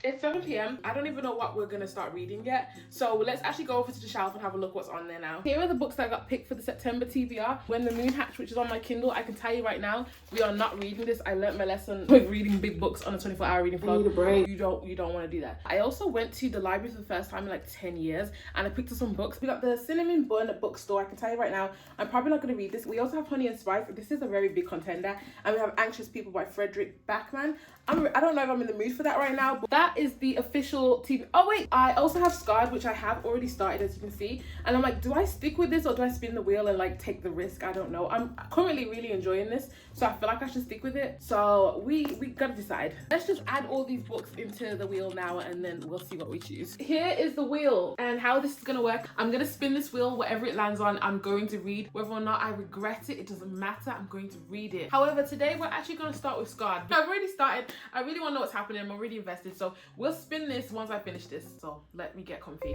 It's 7 p.m. I don't even know what we're gonna start reading yet. So let's actually go over to the shelf and have a look what's on there now. Here are the books that got picked for the September TBR. When the Moon Hatch, which is on my Kindle, I can tell you right now, we are not reading this. I learnt my lesson with reading big books on a 24-hour reading vlog. I need a break. You don't want to do that. I also went to the library for the first time in like 10 years and I picked up some books. We got the Cinnamon Bun bookstore. I can tell you right now, I'm probably not going to read this. We also have Honey and Spice. This is a very big contender. And we have Anxious People by Fredrik Backman. I don't know if I'm in the mood for that right now, but that is the official TV. Oh wait, I also have Scarred, which I have already started, as you can see. And I'm like, do I stick with this or do I spin the wheel and like take the risk? I don't know. I'm currently really enjoying this, so I feel like I should stick with it. So we gotta decide. Let's just add all these books into the wheel now and then we'll see what we choose. Here is the wheel and how this is gonna work. I'm gonna spin this wheel, whatever it lands on, I'm going to read. Whether or not I regret it, it doesn't matter. I'm going to read it. However, today we're actually gonna start with Scarred. I've already started. I really want to know what's happening. I'm already invested, so we'll spin this once I finish this. So let me get comfy.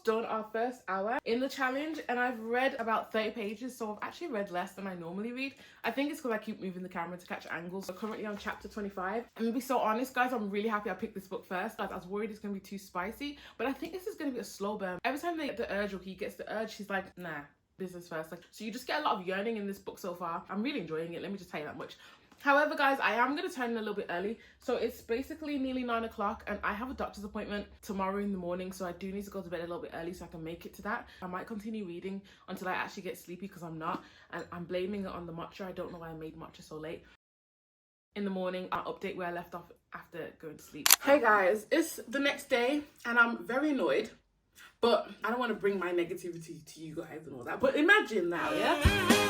Done our first hour in the challenge and I've read about 30 pages, so I've actually read less than I normally read. I think it's because I keep moving the camera to catch angles. So currently on chapter 25. I'm gonna be so honest, guys, I'm really happy I picked this book first. Guys, I was worried it's gonna be too spicy, but I think this is gonna be a slow burn. Every time they get the urge or he gets the urge, she's like, nah, business first. Like, so you just get a lot of yearning in this book so far. I'm really enjoying it, let me just tell you that much. However, guys, I am going to turn in a little bit early. So it's basically nearly 9 o'clock and I have a doctor's appointment tomorrow in the morning. So I do need to go to bed a little bit early so I can make it to that. I might continue reading until I actually get sleepy because I'm not. And I'm blaming it on the matcha. I don't know why I made matcha so late. In the morning, I'll update where I left off after going to sleep. Hey guys, it's the next day and I'm very annoyed. But I don't want to bring my negativity to you guys and all that. But imagine now, yeah?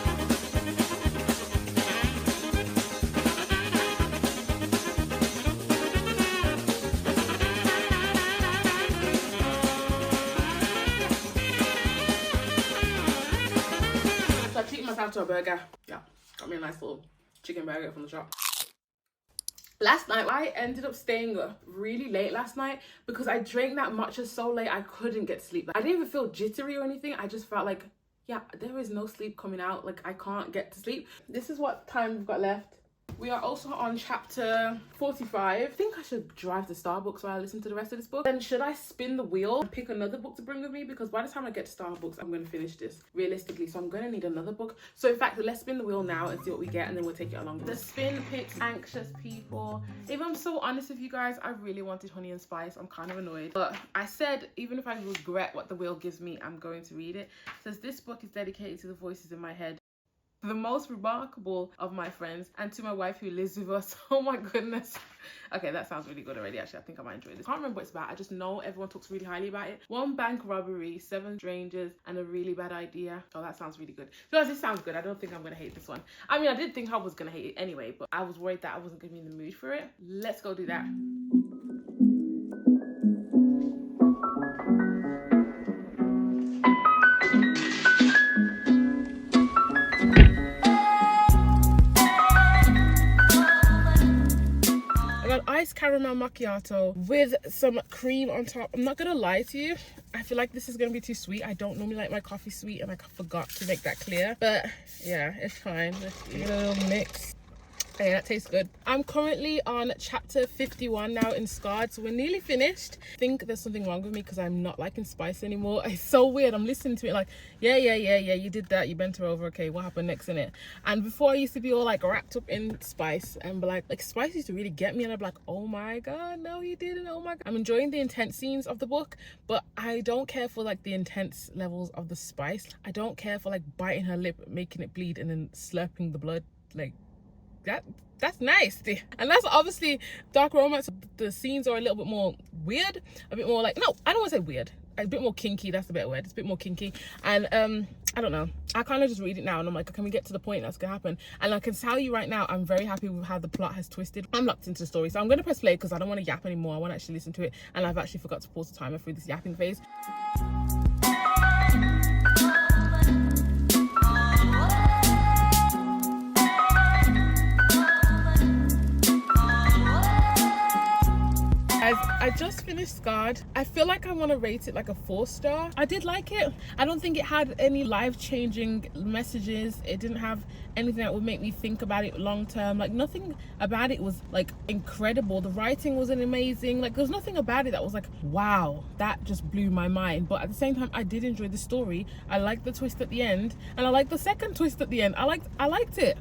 Myself to a burger. Yeah, got me a nice little chicken burger from the shop. Last night I ended up staying up really late last night because I drank that matcha so late I couldn't get to sleep. I didn't even feel jittery or anything. I just felt like, yeah, there is no sleep coming out. Like I can't get to sleep. This is what time we've got left. We are also on chapter 45. I think I should drive to Starbucks while I listen to the rest of this book. Then should I spin the wheel and pick another book to bring with me? Because by the time I get to Starbucks, I'm going to finish this realistically. So I'm going to need another book. So in fact, let's spin the wheel now and see what we get. And then we'll take it along. The spin picks Anxious People. If I'm so honest with you guys, I really wanted Honey and Spice. I'm kind of annoyed. But I said, even if I regret what the wheel gives me, I'm going to read it. It says, this book is dedicated to the voices in my head. The most remarkable of my friends and to my wife who lives with us. Oh my goodness. Okay, that sounds really good already. Actually, I think I might enjoy this. I can't remember what it's about. I just know everyone talks really highly about it. 1 bank robbery, 7 strangers, and a really bad idea. Oh, that sounds really good. So this sounds good. I don't think I'm going to hate this one. I mean, I did think I was going to hate it anyway, but I was worried that I wasn't going to be in the mood for it. Let's go do that. Iced caramel macchiato with some cream on top. I'm not gonna lie to you, I feel like this is gonna be too sweet. I don't normally like my coffee sweet and I forgot to make that clear, but yeah, it's fine. Let's give it a little mix. Hey, that tastes good. I'm currently on chapter 51 now in Scarred, so we're nearly finished. I think there's something wrong with me because I'm not liking Spice anymore. It's so weird. I'm listening to it like, yeah, you did that, you bent her over, okay, what happened next in it? And before I used to be all like wrapped up in Spice and be like Spice used to really get me and I'd be like, oh my god, no you didn't, oh my god. I'm enjoying the intense scenes of the book, but I don't care for like the intense levels of the Spice. I don't care for like biting her lip, making it bleed and then slurping the blood. Like, that's nice. And that's obviously dark romance. The scenes are a little bit more weird, a bit more like, no, I don't want to say weird, a bit more kinky. That's the better word. It's a bit more kinky. And I don't know, I kind of just read it now and I'm like, can we get to the point that's gonna happen? And I can tell you right now, I'm very happy with how the plot has twisted. I'm locked into the story, so I'm gonna press play because I don't want to yap anymore. I want to actually listen to it, and I've actually forgot to pause the timer through this yapping phase. finished Scarred. I feel like I want to rate it like a 4-star. I did like it. I don't think it had any life-changing messages. It didn't have anything that would make me think about it long term. Like, nothing about it was like incredible. The writing wasn't amazing. Like, there's nothing about it that was like, wow, that just blew my mind. But at the same time, I did enjoy the story. I liked the twist at the end, and I liked the second twist at the end. I liked it.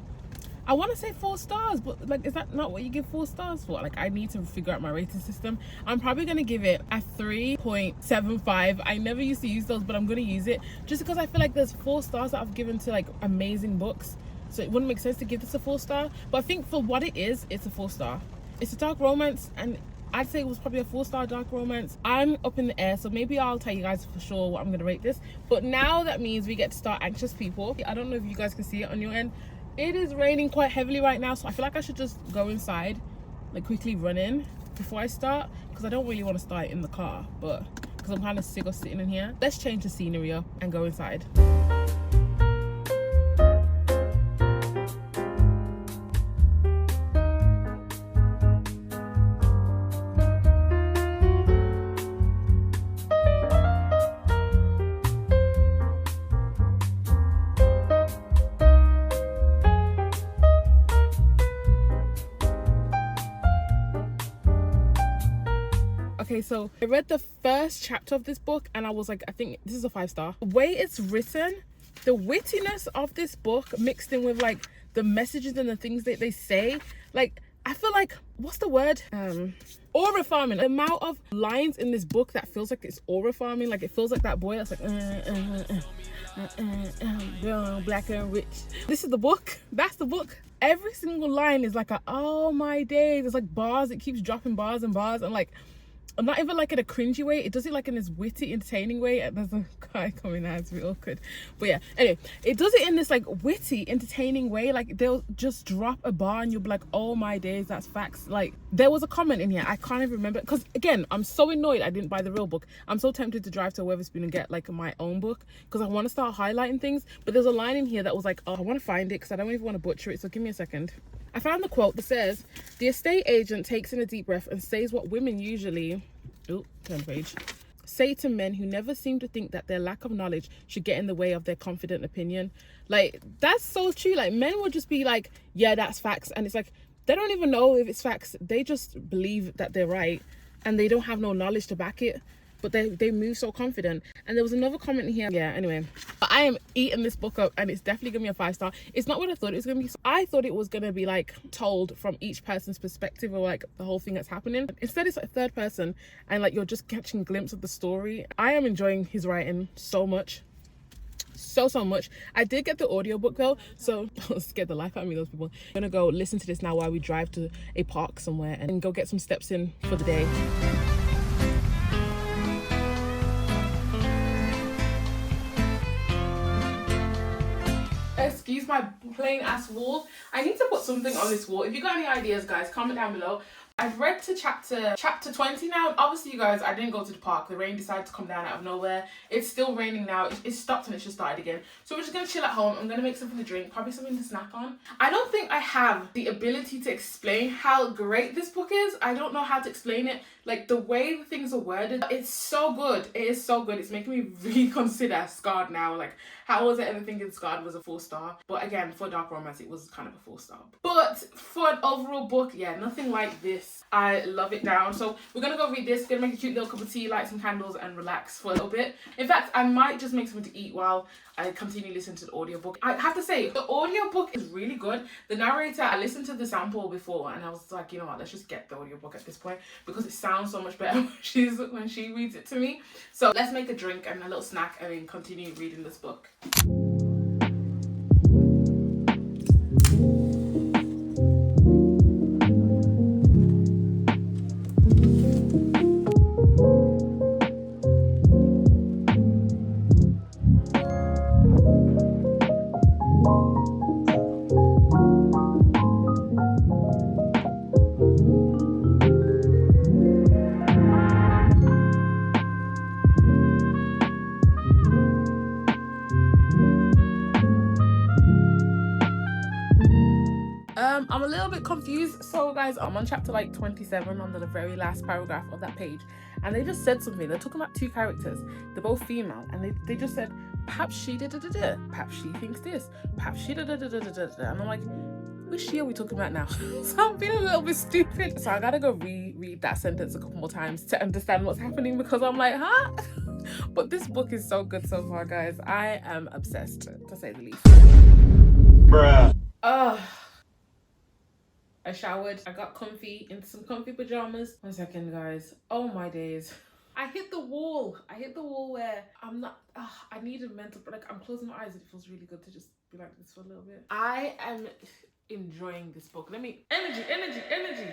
I want to say 4 stars, but like, is that not what you give 4 stars for? Like, I need to figure out my rating system. I'm probably going to give it a 3.75. I never used to use those, but I'm going to use it just because I feel like there's 4 stars that I've given to like amazing books. So it wouldn't make sense to give this a 4-star. But I think for what it is, it's a 4-star. It's a dark romance, and I'd say it was probably a 4-star dark romance. I'm up in the air, so maybe I'll tell you guys for sure what I'm going to rate this. But now that means we get to start Anxious People. I don't know if you guys can see it on your end. It is raining quite heavily right now, so I feel like I should just go inside, like quickly run in before I start, because I don't really want to start in the car, but because I'm kind of sick of sitting in here. Let's change the scenery up and go inside. Okay, so I read the first chapter of this book and I was like, I think this is a 5-star. The way it's written, the wittiness of this book mixed in with like the messages and the things that they say, like, I feel like, what's the word? Aura farming. The amount of lines in this book that feels like it's aura farming, like it feels like that boy that's like, black and rich. This is the book. That's the book. Every single line is like oh my days. There's like bars. It keeps dropping bars and bars, and like, not even like in a cringy way, it does it like in this witty, entertaining way. And there's a guy coming out, it's a bit awkward, but yeah, anyway, it does it in this like witty, entertaining way. Like, they'll just drop a bar and you'll be like, oh my days, that's facts. Like, there was a comment in here, I can't even remember, because again, I'm so annoyed I didn't buy the real book. I'm so tempted to drive to Weatherspoon and get like my own book, because I want to start highlighting things. But there's a line in here that was like, oh, I want to find it because I don't even want to butcher it, so give me a second. I found the quote that says, the estate agent takes in a deep breath and says what women usually, turn page, say to men who never seem to think that their lack of knowledge should get in the way of their confident opinion. Like, that's so true. Like, men will just be like, yeah, that's facts. And it's like, they don't even know if it's facts. They just believe that they're right and they don't have no knowledge to back it. But they move so confident. And there was another comment here. Yeah, anyway. I am eating this book up and it's definitely gonna be a 5-star. It's not what I thought it was gonna be. I thought it was gonna be like told from each person's perspective, or like the whole thing that's happening. Instead, it's like third person and like you're just catching a glimpse of the story. I am enjoying his writing so much. So much. I did get the audiobook though, so scared the life out of me, those people. I'm gonna go listen to this now while we drive to a park somewhere and go get some steps in for the day. Excuse my plain ass wall. I need to put something on this wall. If you got any ideas, guys, comment down below. I've read to chapter 20 now. Obviously, you guys, I didn't go to the park. The rain decided to come down out of nowhere. It's still raining now. It stopped and it's just started again. So we're just going to chill at home. I'm going to make something to drink, probably something to snack on. I don't think I have the ability to explain how great this book is. I don't know how to explain it. Like, the way the things are worded, it's so good. It is so good. It's making me reconsider Scarred now. Like, how was I ever thinking Scarred was a 4-star? But again, for dark romance, it was kind of a 4-star. But for an overall book, yeah, nothing like this. I love it down. So we're gonna go read this. Gonna make a cute little cup of tea, light some candles, and relax for a little bit. In fact, I might just make something to eat while I continue listening to the audiobook. I have to say, the audiobook is really good. The narrator, I listened to the sample before and I was like, you know what, let's just get the audiobook at this point, because it sounds so much better when she reads it to me. So let's make a drink and a little snack and then continue reading this book. I'm a little bit confused. So guys, I'm on chapter like 27 on the very last paragraph of that page, and they just said something. They're talking about two characters. They're both female, and they just said, perhaps she da-da-da-da, perhaps she thinks this, perhaps she da-da-da-da-da-da. And I'm like, which she are we talking about now? So I'm feeling a little bit stupid. So I gotta go reread that sentence a couple more times to understand what's happening, because I'm like, huh? But this book is so good so far, guys. I am obsessed, to say the least. Bruh. I showered. I got comfy in some comfy pajamas. 1 second, guys. Oh my days. I hit the wall. I hit the wall where I'm not, I need a mental, like I'm closing my eyes and it feels really good to just be like this for a little bit. I am enjoying this book. Energy.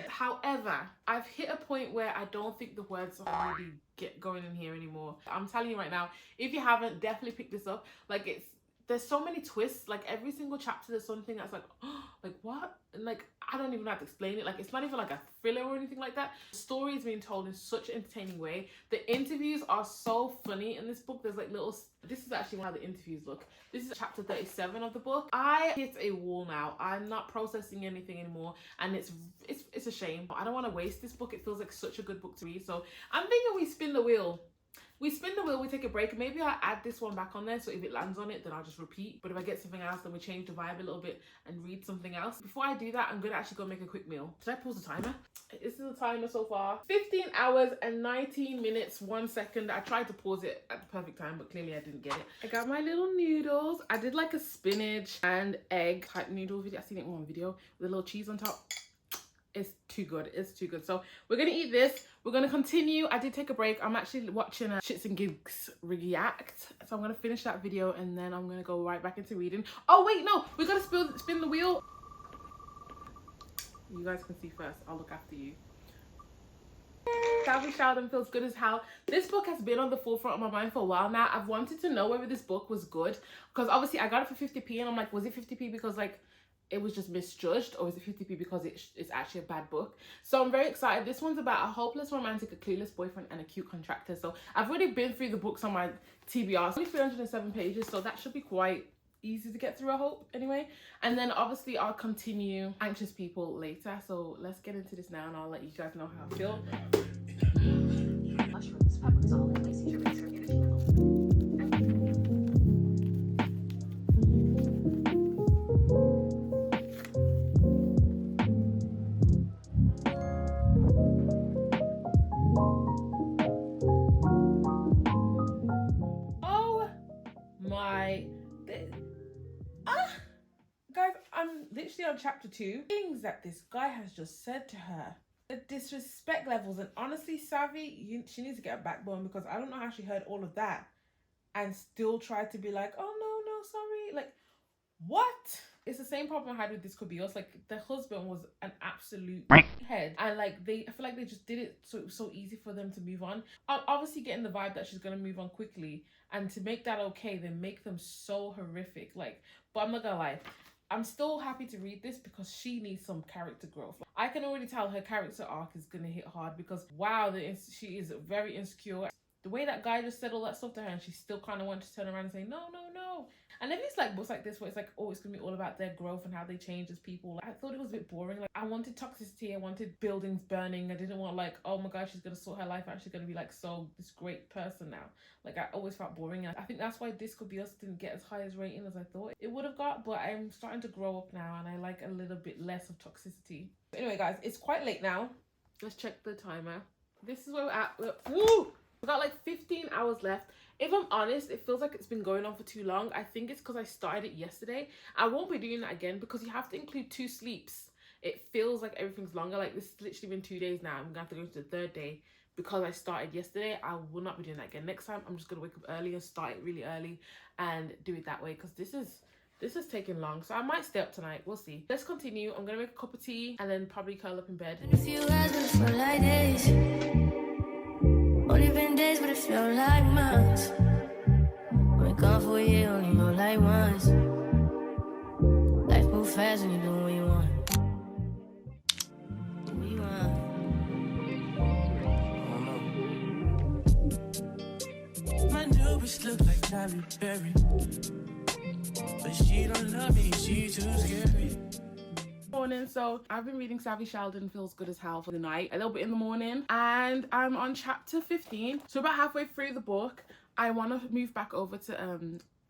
However, I've hit a point where I don't think the words are really going in here anymore. I'm telling you right now, if you haven't, definitely pick this up. Like there's so many twists. Like every single chapter there's something that's like, oh, like what? And like I don't even know how to explain it. Like it's not even like a thriller or anything like that. The story is being told in such an entertaining way. The interviews are so funny in this book. There's like little, this is actually how the interviews look. This is chapter 37 of the book. I hit a wall now. I'm not processing anything anymore, and it's a shame. I don't want to waste this book. It feels like such a good book to read. So I'm thinking we spin the wheel. We take a break. Maybe I'll add this one back on there, so if it lands on it, then I'll just repeat. But if I get something else, then we change the vibe a little bit and read something else. Before I do that, I'm gonna actually go make a quick meal. Did I pause the timer? This is the timer so far. 15 hours and 19 minutes, 1 second. I tried to pause it at the perfect time, but clearly I didn't get it. I got my little noodles. I did like a spinach and egg type noodle video. I seen it in one video with a little cheese on top. It's too good. It's too good. So we're gonna eat this. We're gonna continue. I did take a break. I'm actually watching Shits and Gigs react. So I'm gonna finish that video and then I'm gonna go right back into reading. Oh wait, no, we gotta spin the wheel. You guys can see first. I'll look after you. Sheldon feels good as hell. This book has been on the forefront of my mind for a while now. I've wanted to know whether this book was good, because obviously I got it for 50p and I'm like, was it 50p because like it was just misjudged, or is it 50p because it's actually a bad book? So I'm very excited. This one's about a hopeless romantic, a clueless boyfriend, and a cute contractor. So I've already been through the books on my TBR. It's only 307 pages, so that should be quite easy to get through, I hope, anyway. And then obviously I'll continue Anxious People later. So let's get into this now and I'll let you guys know how I feel. Mushrooms, all in energy level. Guys, I'm literally on chapter 2. Things that this guy has just said to her. The disrespect levels, and honestly, Savvy, she needs to get a backbone, because I don't know how she heard all of that and still tried to be like, oh no, sorry. Like, what? It's the same problem I had with This Could Be Us. Like, the husband was an absolute head, and like I feel like they just did it so it was so easy for them to move on. I'm obviously getting the vibe that she's gonna move on quickly, and to make that okay, they make them so horrific. Like, but I'm not gonna lie, I'm still happy to read this because she needs some character growth. I can already tell her character arc is gonna hit hard, because wow, she is very insecure. The way that guy just said all that stuff to her, and she still kind of wanted to turn around and say no. And then it's like books like this where it's like, oh, it's gonna be all about their growth and how they change as people. I thought it was a bit boring. Like, I wanted toxicity, I wanted buildings burning. I didn't want like, oh my god, she's gonna sort her life out, she's gonna be like so this great person now. Like, I always felt boring. I think that's why This Could Be Us didn't get as high as rating as I thought it would have got. But I'm starting to grow up now and I like a little bit less of toxicity. But anyway, guys, it's quite late now. Let's check the timer. This is where we're at. Woo! We've got like 15 hours left. If I'm honest, it feels like it's been going on for too long. I think it's because I started it yesterday. I won't be doing that again because you have to include 2 sleeps. It feels like everything's longer. Like, this has literally been 2 days now. I'm gonna have to go to the 3rd day because I started yesterday. I will not be doing that again. Next time, I'm just gonna wake up early and start it really early and do it that way, because this is taking long. So I might stay up tonight. We'll see. Let's continue. I'm gonna make a cup of tea and then probably curl up in bed. Only been days, but it felt like months. Been gone for a year, only know like once. Life moves fast when you do what you want. My new bitch look like Tyler Perry, but she don't love me, she too scary. Morning. So I've been reading Savvy Sheldon Feels Good as Hell for the night, a little bit in the morning, and I'm on chapter 15. So about halfway through the book. I want to move back over to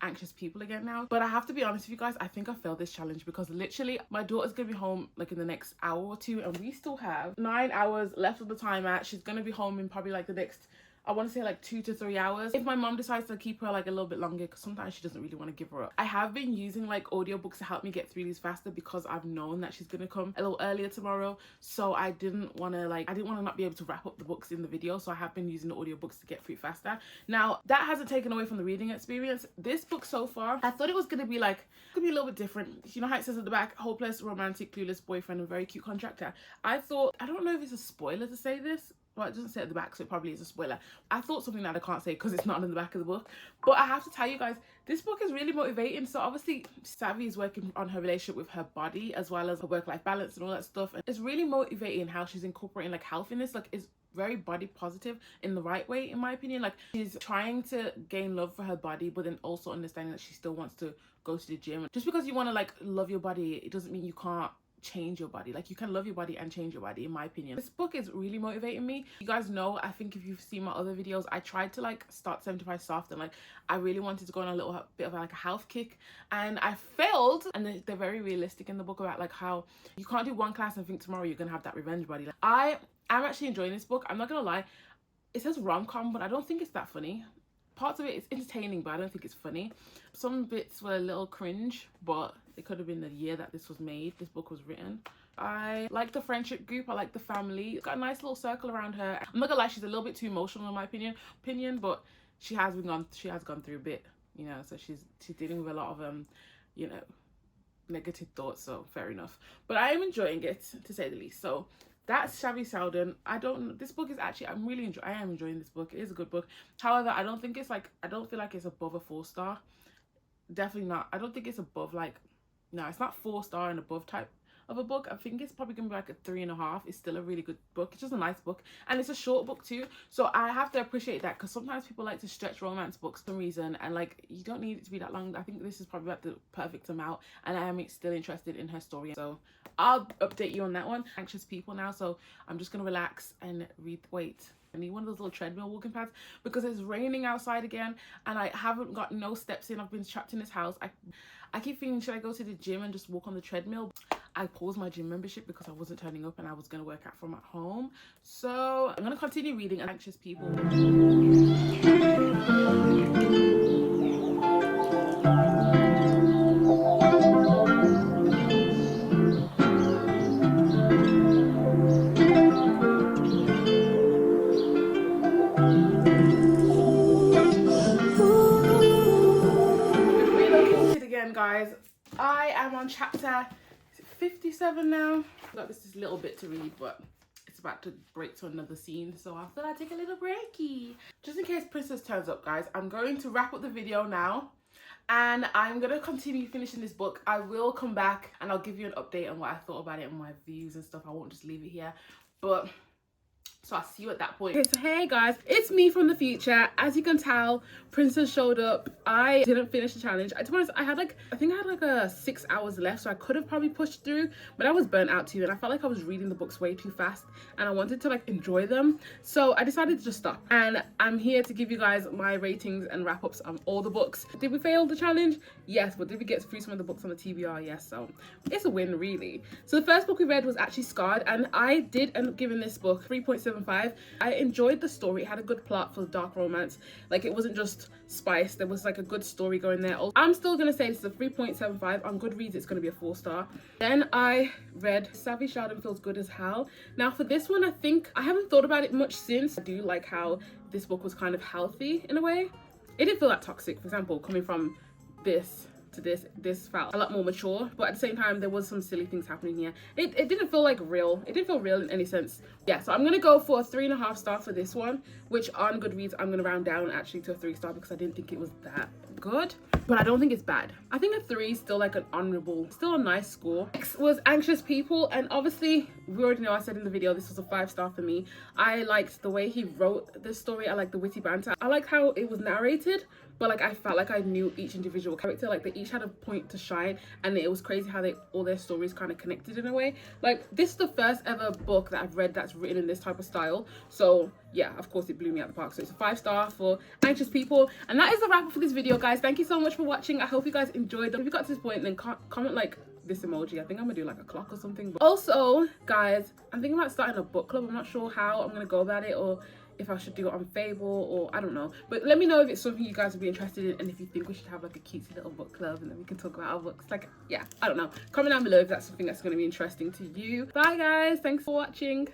Anxious People again now, but I have to be honest with you guys, I think I failed this challenge because literally my daughter's gonna be home like in the next hour or two, and we still have 9 hours left of the timer. She's gonna be home in probably like the next, I want to say like 2 to 3 hours. If my mom decides to keep her like a little bit longer, because sometimes she doesn't really want to give her up. I have been using like audiobooks to help me get through these faster because I've known that she's gonna come a little earlier tomorrow. So I didn't want to not be able to wrap up the books in the video. So I have been using the audiobooks to get through faster. Now that hasn't taken away from the reading experience. This book so far, I thought it was gonna be a little bit different. You know how it says at the back, hopeless, romantic, clueless boyfriend and very cute contractor. I don't know if it's a spoiler to say this. Well, it doesn't say at the back, so it probably is a spoiler. I thought something that I can't say because it's not in the back of the book. But I have to tell you guys, this book is really motivating. So obviously, Savvy is working on her relationship with her body as well as her work-life balance and all that stuff. And it's really motivating how she's incorporating like health in this. Like, it's very body positive in the right way, in my opinion. Like, she's trying to gain love for her body, but then also understanding that she still wants to go to the gym. Just because you want to like love your body, it doesn't mean you can't change your body. Like, you can love your body and change your body, in my opinion. This book is really motivating me. You guys know, I think if you've seen my other videos, I tried to like start 75 soft, and like I really wanted to go on a little bit of like a health kick, and I failed. And they're very realistic in the book about like how you can't do one class and think tomorrow you're gonna have that revenge body. Like, I'm actually enjoying this book. I'm not gonna lie, it says rom-com, but I don't think it's that funny. Parts of it is entertaining, but I don't think it's funny. Some bits were a little cringe, but it could have been the year that this was made, this book was written. I like the friendship group, I like the family. It's got a nice little circle around her. I'm not gonna lie, she's a little bit too emotional in my opinion, but she has gone through a bit, you know, so she's dealing with a lot of you know, negative thoughts, so fair enough. But I am enjoying it, to say the least. So that's Savvy Sheldon. This book is actually, I am enjoying this book. It is a good book. However, I don't feel like it's above a 4-star. Definitely not. I don't think it's above no, it's not 4-star and above type of a book. I think it's probably gonna be like a 3.5. It's still a really good book. It's just a nice book, and it's a short book too, so I have to appreciate that, because sometimes people like to stretch romance books for some reason, and like, you don't need it to be that long. I think this is probably about the perfect amount, and I am still interested in her story, so I'll update you on that one. Anxious People now, so I'm just gonna relax and read. I need one of those little treadmill walking pads because it's raining outside again, and I haven't got no steps in. I've been trapped in this house. I keep thinking, should I go to the gym and just walk on the treadmill? I paused my gym membership because I wasn't turning up and I was going to work out from at home. So I'm going to continue reading Anxious People. Guys, I am on chapter 57 now. I've got this little bit to read, but it's about to break to another scene, so I thought I'd take a little breaky. Just in case Princess turns up, guys, I'm going to wrap up the video now, and I'm going to continue finishing this book. I will come back and I'll give you an update on what I thought about it and my views and stuff. I won't just leave it here, but so I'll see you at that point. Okay, so hey guys, it's me from the future. As you can tell, Princess showed up. I didn't finish the challenge. To be honest, I think I had like 6 hours left, so I could have probably pushed through, but I was burnt out too, and I felt like I was reading the books way too fast, and I wanted to like enjoy them. So I decided to just stop, and I'm here to give you guys my ratings and wrap-ups on all the books. Did we fail the challenge? Yes, but did we get through some of the books on the TBR? Yes, so it's a win, really. So the first book we read was actually Scarred, and I did end up giving this book 3.75. I enjoyed the story. It had a good plot for the dark romance. Like, it wasn't just spice. There was like a good story going there. I'm still gonna say this is a 3.75. On Goodreads, it's gonna be a 4-star. Then I read Savvy Sheldon Feels Good as Hell. Now for this one, I think I haven't thought about it much since. I do like how this book was kind of healthy in a way. It didn't feel that toxic. For example, coming from this to this felt a lot more mature, but at the same time there was some silly things happening here. It didn't feel like real. It didn't feel real in any sense. Yeah, so I'm gonna go for a 3.5 star for this one, which on Goodreads I'm gonna round down actually to a 3-star because I didn't think it was that good, but I don't think it's bad. I think a 3 is still like an honorable, still a nice score. Next was Anxious People, and obviously we already know, I said in the video, this was a 5-star for me. I liked the way he wrote this story. I liked the witty banter. I liked how it was narrated, but like I felt like I knew each individual character. Like they each had a point to shine, and it was crazy how all their stories kind of connected in a way. Like this is the first ever book that I've read that's written in this type of style, so yeah, of course it blew me out the park. So it's a 5-star for anxious people. And that is the wrap up for this video, guys. Thank you so much for watching. I hope you guys enjoyed. If you got to this point, then comment like this emoji. I think I'm gonna do like a clock or something. But also, guys, I'm thinking about starting a book club. I'm not sure how I'm gonna go about it, or if I should do it on Fable, or I don't know. But let me know if it's something you guys would be interested in, and if you think we should have like a cutesy little book club and then we can talk about our books. Like, yeah, I don't know. Comment down below if that's something that's going to be interesting to you. Bye guys, thanks for watching.